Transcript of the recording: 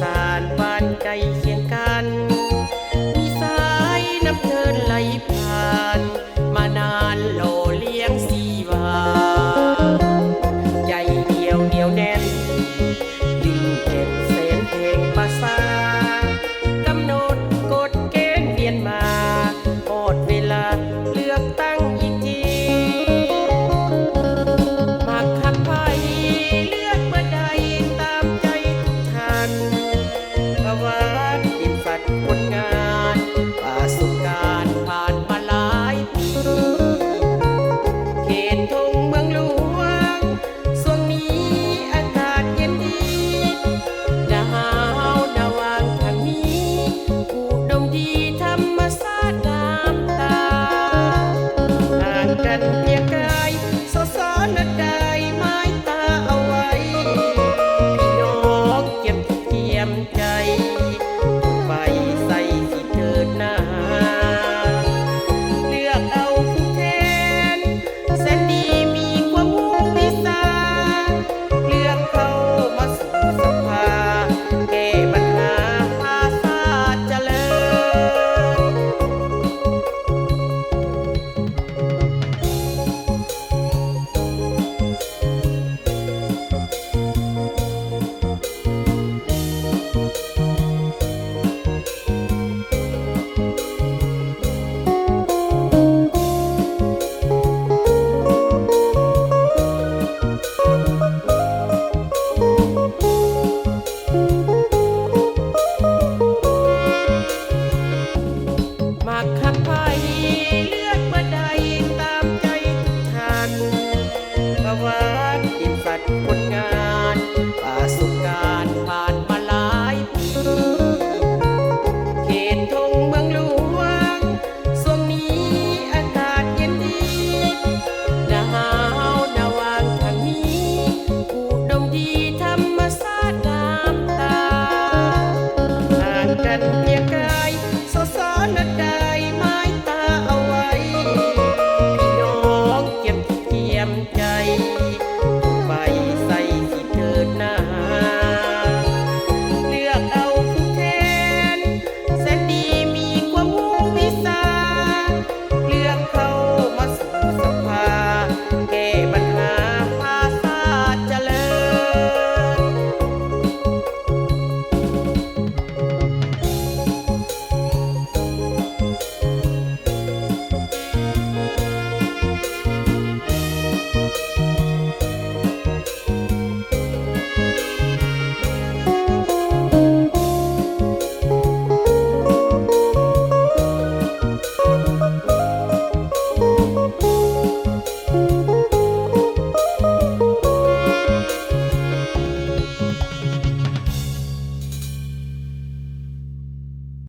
สานบ้านใกล้เคียงกันมีสายน้ำเดินไหลผ่านมานานโลเลี้ยงสีวาใจเดียวเหนียวแน่นดึงเก็บเส้นเพลงภาษากำหนดกฎเกณฑ์เวียนมาหมดเวลาเลือกตั้งอีกทีมาขัดไพ่เลือกมาใดตามใจทุกท่านประวัติดินฝัดผลงานประสบการณ์ผ่านมาหลายปีเขตทงเมืองหลวงช่วงนี้อากาศเย็นดีหนาวหนาวางทางนี้อุดมดีธรรมชาติงามตาห่างกันเพียงกายสอสอนัดได้ไม้ตาเอาไว้พี่น้องเก็บเทียมใจ